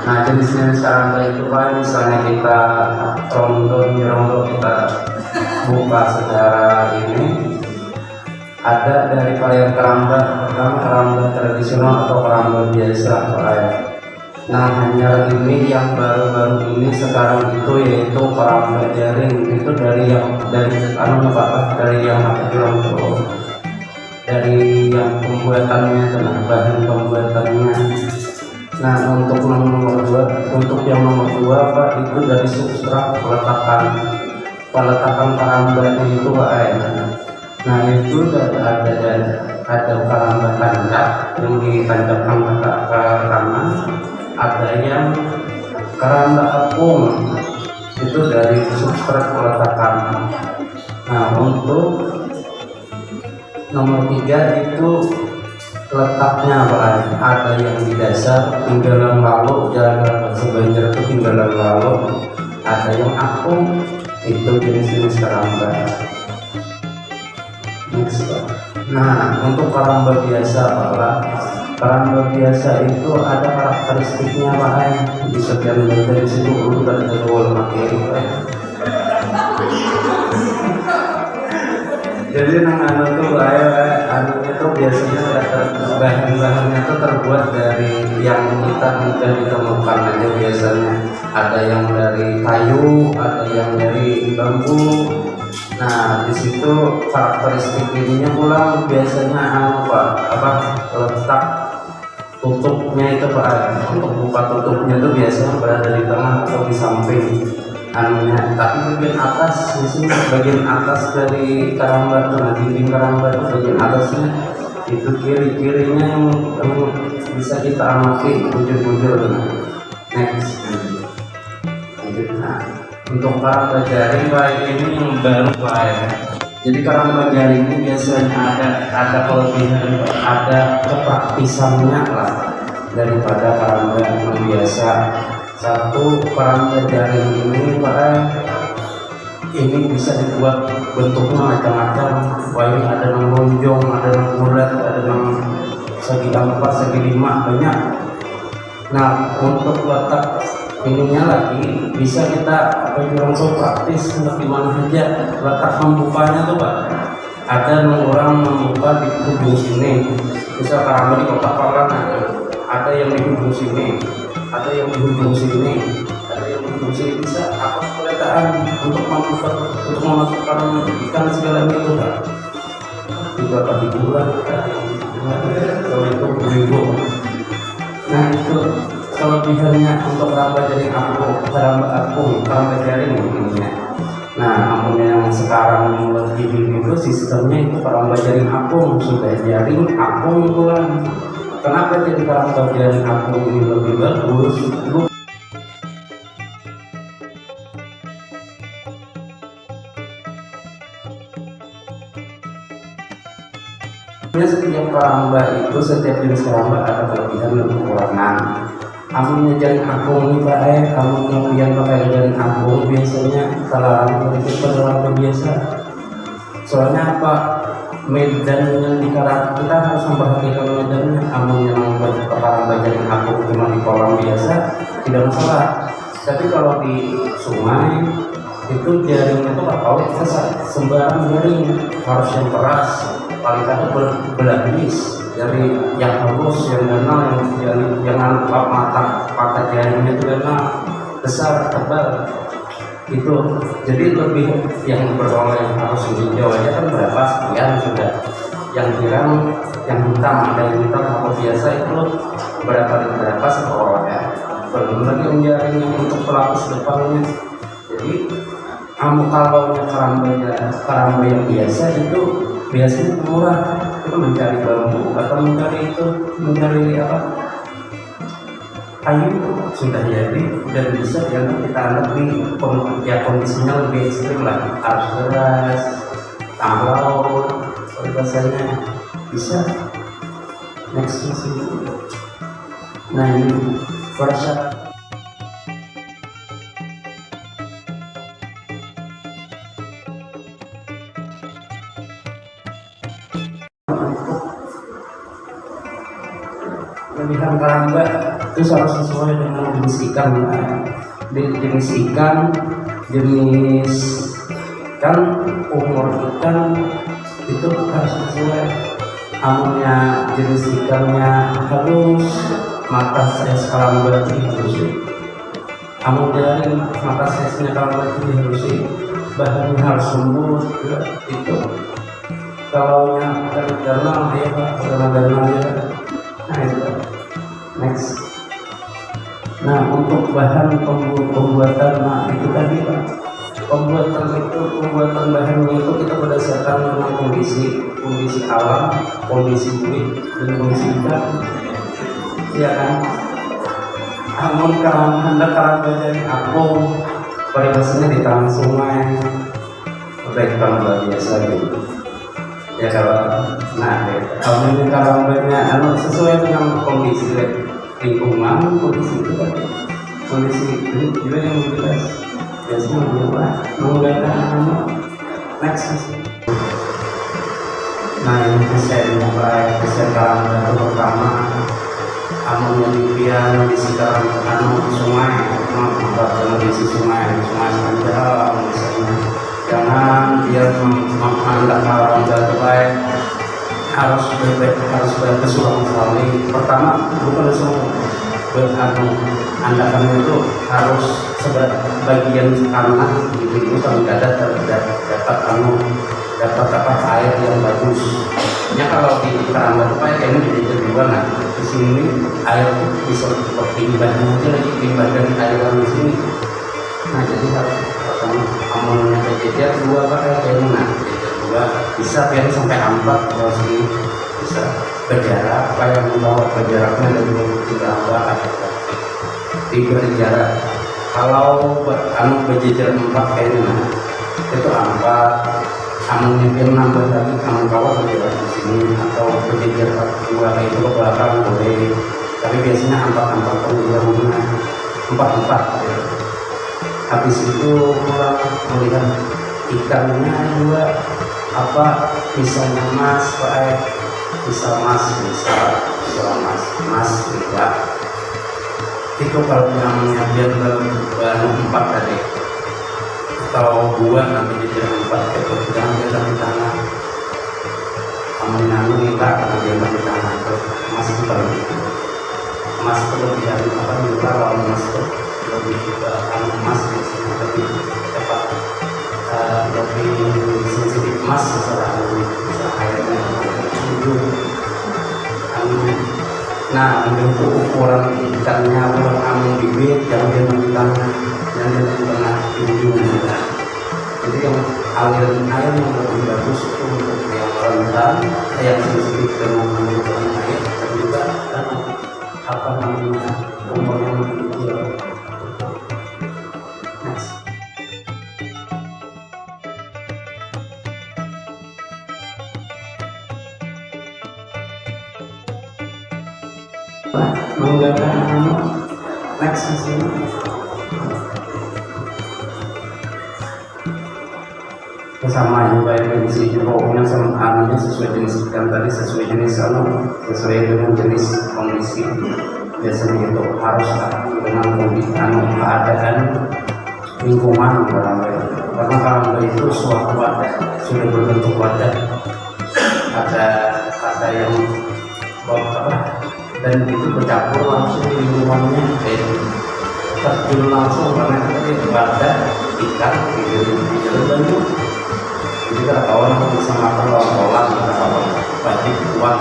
Nah, jenis-jenis karamba itu Pak, misalnya kita rondo kita buka secara ini, ada dari varian keramba. Pertama keramba tradisional atau keramba biasa Pak ya. Nah, hanya ini yang baru-baru ini sekarang itu yaitu keramba jaring. Itu dari yang apa bilang tuh, dari yang pembuatannya, bahan pembuatannya. Nah, untuk yang nomor dua Pak, itu dari substrat peletakan keramba itu Pak ya. Nah, itu ada keramba tancap yang ditancapkan ke tangan, ada yang keramba apung itu dari substrat peletakan. Nah, untuk nomor tiga itu letaknya Pak, ada yang di dasar tinggalan lalu, jalan sebanjar itu tinggalan lalu, ada yang apung, itu jenis-jenis keramba. Nah, untuk keramba biasa Pak, keramba biasa itu ada karakteristiknya Pak, di sekian dari situ udah terlalu materi Pak. Jadi itu biasanya bahan-bahannya itu terbuat dari yang kita mudah ditemukan aja biasanya. Ada yang dari kayu, ada yang dari bambu. Nah, di situ karakteristik ininya pula biasanya letak tutupnya itu Pak. Untuk buka tutupnya itu biasanya berada di tengah atau di samping anunya, tapi bagian atas di sini, bagian atas dari keramba itu, nah dinding keramba itu bagian atasnya itu kirinya yang bisa kita amati bujur-bujur. Next. Nah, untuk keramba jaring Pak, ini yang baru Pak ya. Jadi keramba jaring ini biasanya ada kelebihan, ada kepraktisannya lah daripada keramba yang biasa. Satu, keramba jaring ini Pak, ini bisa dibuat bentuknya macam-macam. Wah, ini ada yang lonjong, ada yang bulat, ada yang segi 4, segi 5, banyak. Nah, untuk letak ininya lagi bisa kita langsung praktis untuk dimana aja letak membukanya tuh Pak. Ada orang membuka di ujung sini, bisa keramba di kotak-kotak, ada yang di ujung sini, ada yang di ujung sini, ada yang di ujung sini, bisa apa peletaan untuk memasukkan ikan segala itu Pak. Beberapa di bulan kalau itu beribu. Nah, itu kelebihannya untuk keramba jaring keramba jaring namanya. Nah, namun yang sekarang yang lebih itu sistemnya itu keramba jaring apung, sudah jaring apung pulang. Kenapa jadi keramba jaring apung ini lebih bagus? Setiap keramba itu, setiap jenis keramba ada kelebihan dan kekurangan. Amunnya jaring apung ini Pak, kamu yang pakai jaring apung biasanya terlarang itu keramba biasa. Soalnya apa? Medan yang dikarat kita harus memperhatikan medannya. Amunnya membuat keramba jaring apung cuma di kolam biasa tidak masalah. Tapi kalau di sungai itu jaring itu kalau kita sembarang jaring harus yang keras, paling satu berlapis dari yang halus, yang ganal, yang mata jaringnya itu ganal, besar, tebal itu. Jadi lebih yang berwarna yang harus hijau aja kan berapa sekian sudah, yang girang, yang hitam, ada yang hitam atau biasa itu berapa sekolah ya. Belum lagi jaring yang untuk pelapis depannya. Jadi kalau keramba yang biasa itu biasanya murah, itu mencari bambu atau mencari kayu sudah jadi dan bisa yang kita anggap kondisinya lebih ekstrim lah, harus deras, tanah laut, bahasanya bisa. Next sih. Nah, ini persyaratan. Kelebihan keramba itu harus sesuai dengan jenis ikan. Jenis ikan, jenis kan umur ikan itu harus sesuai. Amunnya jenis ikannya halus, maka size kalamberti harus. Amun dari maka size-nya kalamberti harus. Bahannya harus lembut juga itu. Kalau yang karena ya Pak, karena ya. Nah itu. Next. Nah untuk bahan pembuatan, nah itu tadi Pak. Pembuatan bahannya itu kita berdasarkan dengan kondisi alam, kondisi bumi dan kondisi ikan, ya kan. Amun kalau hendak dari apung, paribasanya di tangan sungai, baik tambah biasa gitu. Ya kalau, nah, kalau ini karambanya sesuai dengan kondisi lingkungan, kondisi itu kan, kondisi ini juga yang jelas. Biasanya berubah menggunakan next. Nah ini desain karamba itu pertama amunnya dipian di sekitar sungai, membuat kondisi sungai sepanjang misalnya. Jangan dia menganggap karamba itu baik, harus berkesulang sekali. Pertama bukan semua andakan itu harus sebagian karena itu kalau dapat air yang bagus. Ya kalau di karamba itu kayaknya jadi juga. Nah di sini air bisa berpindah aja lagi pindah dari aliran di sini. Nah jadi harus pertama amalnya berjejer dua kayaknya. Nah dua bisa pian sampai 4 kalau sini bisa berjarak apa yang membawa berjaraknya dari 3 atau 3 jarak. Kalau berjejer 4 kayaknya nah itu 4 amunnya pian nambah lagi amun kawat berjarak di sini atau berjejer 2 itu ke belakang boleh, tapi biasanya 4 penjejernya 4 ya. Habis itu pulang melihat ikannya juga apa misalnya mas bisa tidak itu kalau yang biar baru 4 tadi atau buah nanti jadi 4 itu jangan biar di tanah amunnya minta karena dia di tanah itu masih kalau gitu emas itu lebih apa minta kalau emas itu lebih emas biasanya lebih cepat lebih sensitif emas masalah airnya itu. Nah untuk ukuran ikannya ukuran amun bibit yang dia di tengah ujung. Jadi yang aliran air yang lebih bagus itu untuk yang rentan yang sensitif dengan aliran air dan juga apa namanya umur yang lebih kecil. Menggunakan next di sini. Sama juga yang di sini pokoknya sama anunya sesuai jenis ikan tadi, sesuai jenis sesuai dengan jenis kondisi. Biasanya itu harus dengan kondisi keadaan lingkungan karena karamba itu suatu wadah sudah berbentuk wadah, ada yang apa dan itu bercampur langsung di lingkungannya terjun langsung karena itu wadah ikan di dalam banyu. Jadi kalau kawan bisa makan lawan kawan wajib kuat.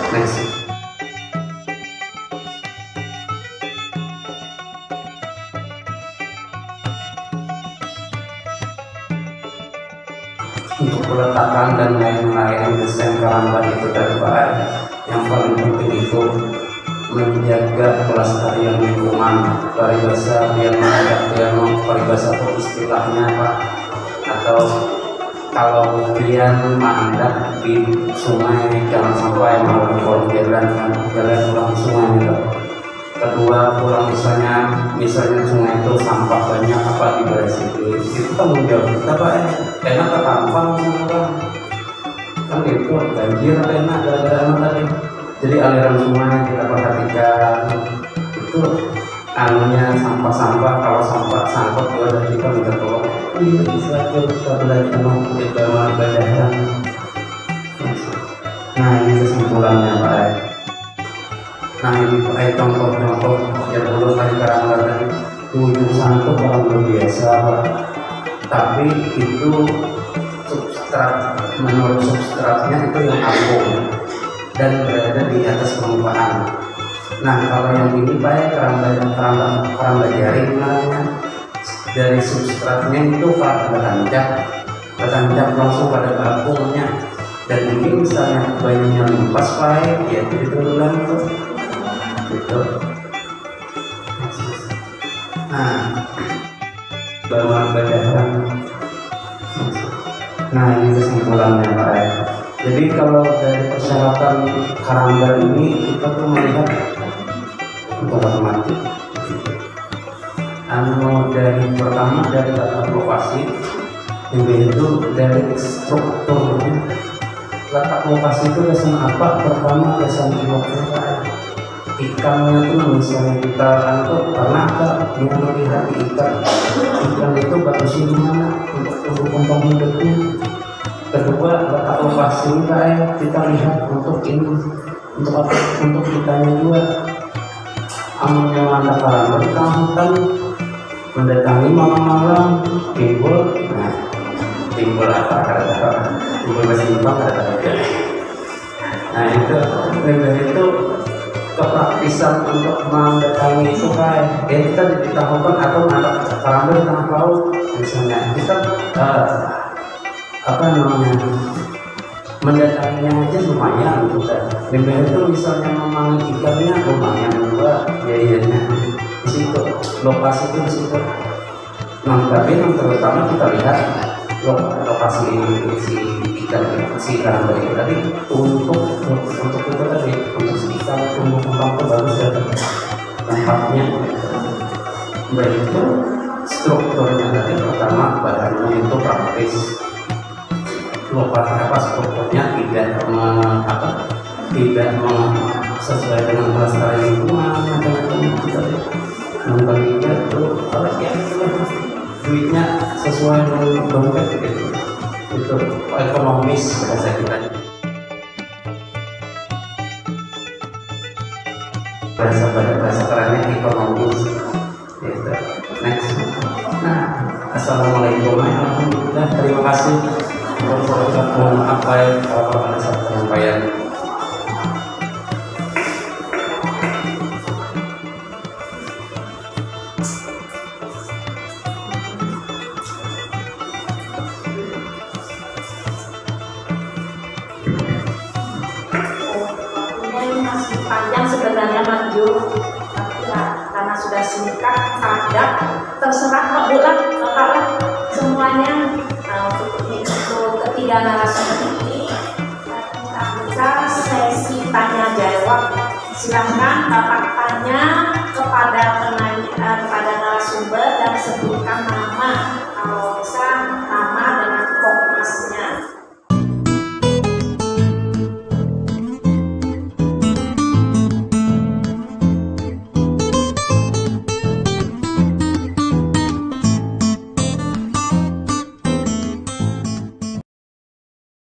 Next. Untuk peletakan dan lain-lain desain karamba itu terbaik. Yang paling penting itu menjaga kelestarian lingkungan. Paribasa yang paribasa itu istilahnya Pak, atau kalau kalian mandat di sungai jangan sampai mau jalan pulang sungai itu. Kedua pulang misalnya sungai itu sampah banyak apa dibersihin, itu tanggung jawab kita Pak. Enak ketampang semua kan itu banjir enak gara-gara tadi. Jadi aliran sungai kita perhatikan itu anunya sampah-sampah, kalau sampah sangkut juga dan kita minta tolong ini istilah kita belajar kita belajar. Nah ini kesimpulannya Pak. Nah ini Pak contoh-contoh yang dulu tadi karang tadi tujuh santuk orang luar biasa Pak, tapi itu substrat, menurut substratnya itu yang agung dan berada di atas permukaan. Nah kalau yang ini Pak keramba jaring namanya, dari substratnya itu Pak bertancap langsung pada bagongnya, dan ini misalnya bayinya limpas Pak ya itu ditenggelam itu gitu. Nah bawa badaran. Nah ini kesimpulannya Pak. Jadi kalau dari persyaratan karangga ini kita tuh melihat untuk matematik. Dari pertama dari letak lokasi, itu dari strukturnya. Letak lokasi itu dasar apa? Pertama dasar iloknya. Ikannya tuh misalnya kita pernah nggak melihat ikan itu bagusnya di mana untuk tumbuh kembang hidupnya. Kedua letak lokasi kita lihat untuk ini, untuk apa? Untuk kitanya juga. Amunnya ada karamba di hutan mendatangi malam-malam timbul, timbul apa kata timbul bersimpang kata. Nah itu kepraktisan untuk mendatangi itu kayak kita ditahukan atau ada karamba di tengah laut misalnya kita apa namanya mendatanginya aja lumayan kita. Lebih itu misalnya memanggil ikannya lumayan juga biayanya di situ, lokasi itu di situ. Nah tapi yang terutama kita lihat lokasi si ikan si karamba itu tadi untuk itu tadi untuk si ikan tumbuh kembang itu bagus ya tempatnya. Begitu strukturnya tadi pertama badannya itu praktis, lokasi apa strukturnya tidak sesuai dengan pelestarian lingkungan macam-macam tadi. Yang ketiga itu duitnya sesuai dengan dompet gitu. Itu ekonomis bahasa kita. Bahasa kerennya ekonomis. Gitu. Next. Nah, assalamualaikum warahmatullahi. Terima kasih. Mohon maaf kalau ada salah penyampaian. Masih panjang sebenarnya Mas Jo, tapi ya karena sudah singkat padat terserah Pak Bulan kalau semuanya. Untuk ketiga narasumber ini kita buka sesi tanya jawab. Silahkan Bapak tanya kepada penanya kepada narasumber dan sebutkan nama. Kalau bisa